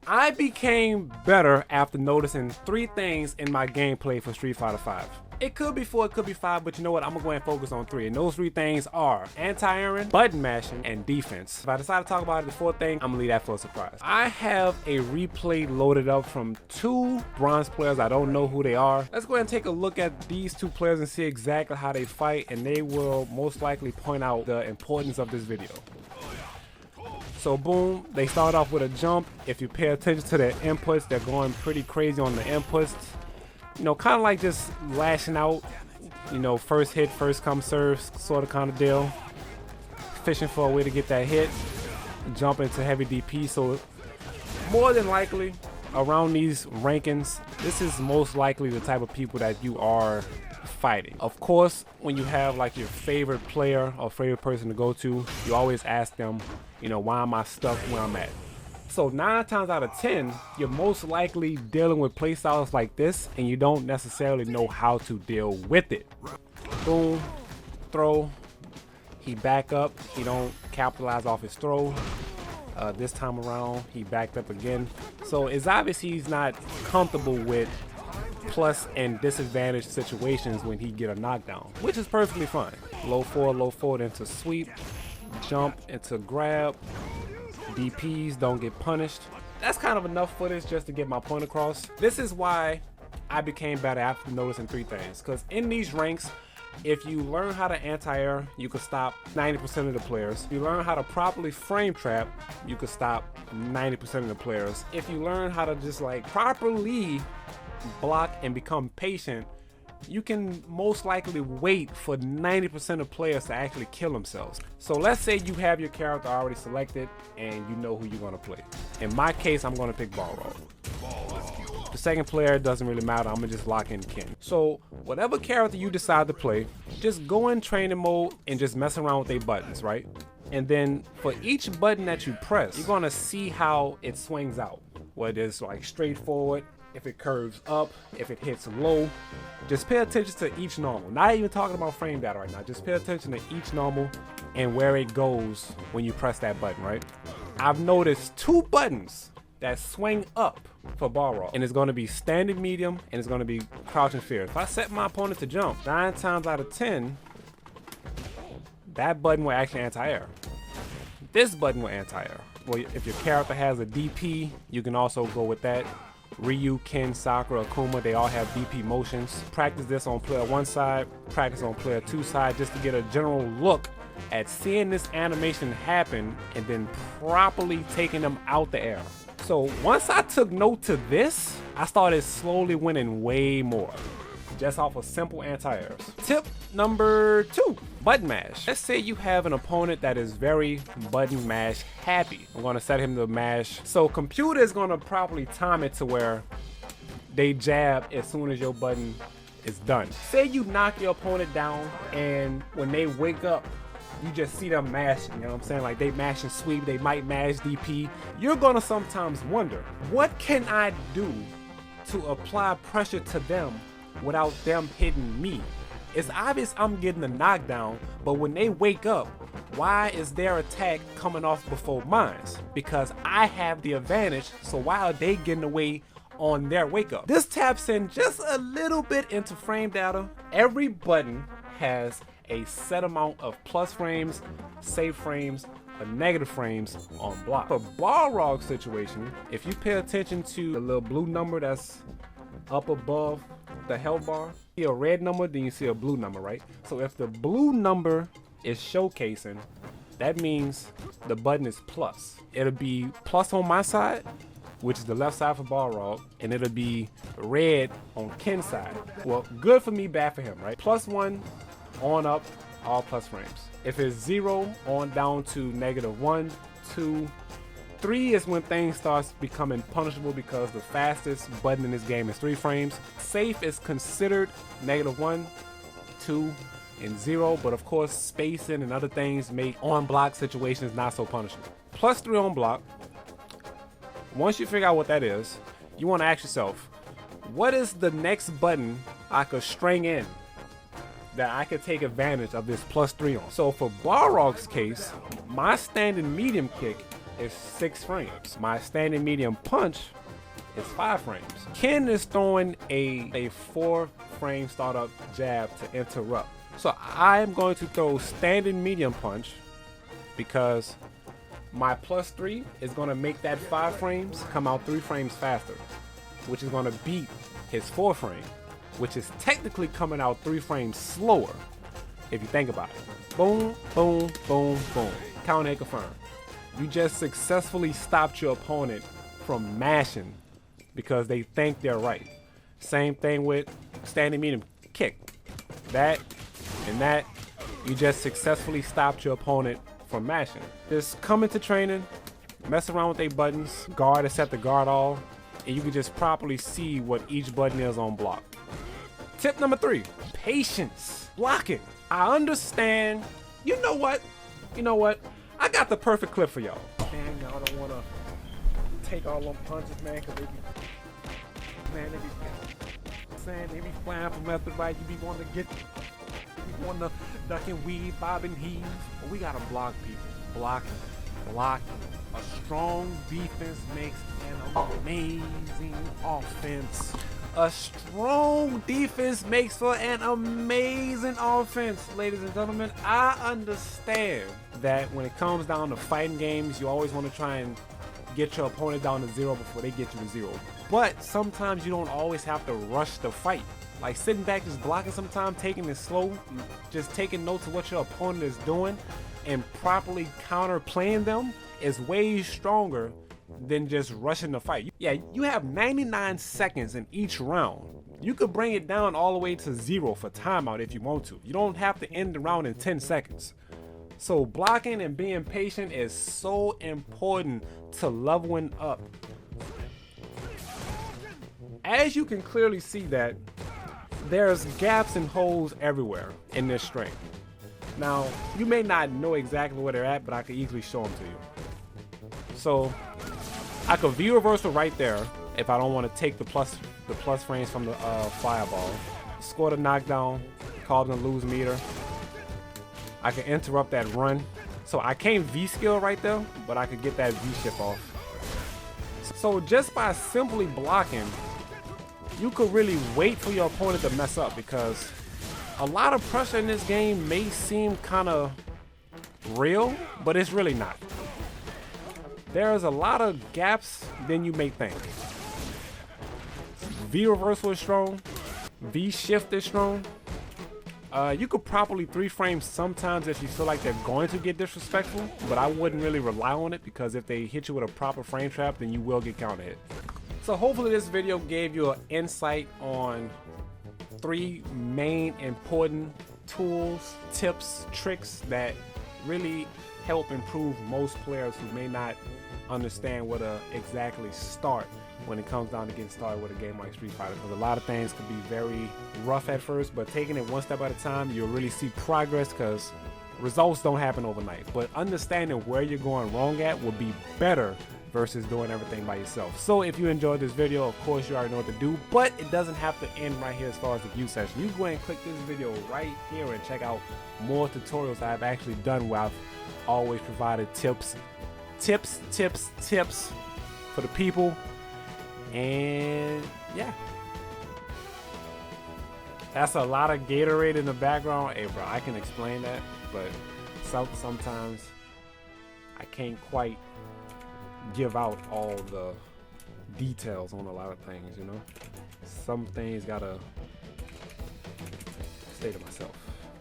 I became better after noticing 3 things in my gameplay for Street Fighter V. It could be 4, it could be 5, but you know what? I'm gonna go ahead and focus on 3. And those 3 things are anti-airing, button mashing, and defense. If I decide to talk about the 4th thing, I'm gonna leave that for a surprise. I have a replay loaded up from 2 bronze players. I don't know who they are. Let's go ahead and take a look at these 2 players and see exactly how they fight, and they will most likely point out the importance of this video. So boom, they start off with a jump. If you pay attention to their inputs, they're going pretty crazy on the inputs. You know, kind of like just lashing out, you know, first hit, first come serve sort of kind of deal. Fishing for a way to get that hit, jump into heavy DP. So more than likely around these rankings, this is most likely the type of people that you are fighting. Of course, when you have like your favorite player or favorite person to go to, you always ask them, you know, why am I stuck where I'm at? So 9 times out of 10, you're most likely dealing with playstyles like this and you don't necessarily know how to deal with it. Boom, throw, he back up, he don't capitalize off his throw. This time around, he backed up again. So it's obvious he's not comfortable with plus and disadvantage situations when he get a knockdown, which is perfectly fine. Low forward into sweep, jump into grab. DPs don't get punished. That's kind of enough footage just to get my point across. This is why I became better after noticing 3 things. Because in these ranks, if you learn how to anti-air, you can stop 90% of the players. If you learn how to properly frame trap, you can stop 90% of the players. If you learn how to just like properly block and become patient, you can most likely wait for 90% of players to actually kill themselves. So let's say you have your character already selected and you know who you're gonna play. In my case, I'm gonna pick Balrog. The second player doesn't really matter, I'm gonna just lock in Ken. So whatever character you decide to play, just go in training mode and just mess around with their buttons, right? And then for each button that you press, you're gonna see how it swings out. Whether it's like straightforward, if it curves up, if it hits low. Just pay attention to each normal. Not even talking about frame data right now. Just pay attention to each normal and where it goes when you press that button, right? I've noticed 2 buttons that swing up for Balrog, and it's going to be standing medium and it's going to be crouching fear. If I set my opponent to jump, 9 times out of 10, that button will actually anti-air. This button will anti-air. Well, if your character has a DP, you can also go with that. Ryu, Ken, Sakura, Akuma, they all have DP motions. Practice this on player 1 side, practice on player 2 side, just to get a general look at seeing this animation happen and then properly taking them out the air. So once I took note to this, I started slowly winning way more, just off of simple anti-airs. Tip number 2, button mash. Let's say you have an opponent that is very button mash happy. I'm gonna set him to mash. So computer is gonna properly time it to where they jab as soon as your button is done. Say you knock your opponent down and when they wake up, you just see them mashing, you know what I'm saying? Like they mash and sweep, they might mash DP. You're gonna sometimes wonder, what can I do to apply pressure to them without them hitting me? It's obvious I'm getting a knockdown, but when they wake up, why is their attack coming off before mine? Because I have the advantage, so why are they getting away on their wake up? This taps in just a little bit into frame data. Every button has a set amount of plus frames, safe frames, or negative frames on block. For Balrog situation, if you pay attention to the little blue number that's up above the health bar, you see a red number, then you see a blue number, right? So if the blue number is showcasing, that means the button is plus. It'll be plus on my side, which is the left side for Balrog, and it'll be red on Ken's side. Well, good for me, bad for him, right? +1 on up, all plus frames. If it's 0 on down to -1, 2, 3 is when things starts becoming punishable because the fastest button in this game is 3 frames. Safe is considered -1, 2, and 0, but of course spacing and other things make on block situations not so punishable. +3 on block. Once you figure out what that is, you want to ask yourself, what is the next button I could string in that I could take advantage of this +3 on? So for Balrog's case, my standing medium kick is 6 frames. My standing medium punch is 5 frames. Ken is throwing a 4 frame startup jab to interrupt. So I'm going to throw standing medium punch because my +3 is going to make that 5 frames come out 3 frames faster, which is going to beat his 4 frame, which is technically coming out 3 frames slower if you think about it. Boom, boom, boom, boom. Counter hit confirm. You just successfully stopped your opponent from mashing because they think they're right. Same thing with standing medium kick. That and that, you just successfully stopped your opponent from mashing. Just come into training, mess around with their buttons, guard and set the guard all, and you can just properly see what each button is on block. Tip number 3, patience. Blocking. I understand. You know what? I got the perfect clip for y'all. Man, y'all don't want to take all them punches, man, because they be flying from left to right. You be wanting to get, you be wanting to duck and weave, bob and heave. But we got to block people. Block. A strong defense makes an amazing offense. A strong defense makes for an amazing offense, ladies and gentlemen. I understand that when it comes down to fighting games, you always want to try and get your opponent down to 0 before they get you to 0. But sometimes you don't always have to rush the fight. Like sitting back just blocking sometimes, taking it slow, just taking notes of what your opponent is doing and properly counterplaying them is way stronger than just rushing the fight. Yeah, you have 99 seconds in each round. You could bring it down all the way to 0 for timeout if you want to. You don't have to end the round in 10 seconds. So blocking and being patient is so important to leveling up. As you can clearly see that there's gaps and holes everywhere in this string. Now, you may not know exactly where they're at, but I could easily show them to you. So I could V reversal right there if I don't want to take the plus frames from the fireball. Score the knockdown, call them lose meter. I can interrupt that run. So I can't V skill right there, but I could get that V shift off. So just by simply blocking, you could really wait for your opponent to mess up, because a lot of pressure in this game may seem kind of real, but it's really not. There's a lot of gaps than you may think. V reversal is strong. V shift is strong. You could properly 3 frames sometimes if you feel like they're going to get disrespectful, but I wouldn't really rely on it, because if they hit you with a proper frame trap, then you will get counter hit. So hopefully this video gave you an insight on 3 main important tools, tips, tricks that really help improve most players who may not understand where to exactly start when it comes down to getting started with a game like Street Fighter. Because a lot of things could be very rough at first, but taking it one step at a time, you'll really see progress, because results don't happen overnight. But understanding where you're going wrong at will be better versus doing everything by yourself. So if you enjoyed this video, of course you already know what to do, but it doesn't have to end right here as far as the view session. You go ahead and click this video right here and check out more tutorials I've actually done, where I've always provided tips for the people. And yeah, that's a lot of Gatorade in the background. Hey bro, I can explain that, but sometimes I can't quite give out all the details on a lot of things, you know. Some things gotta stay to myself.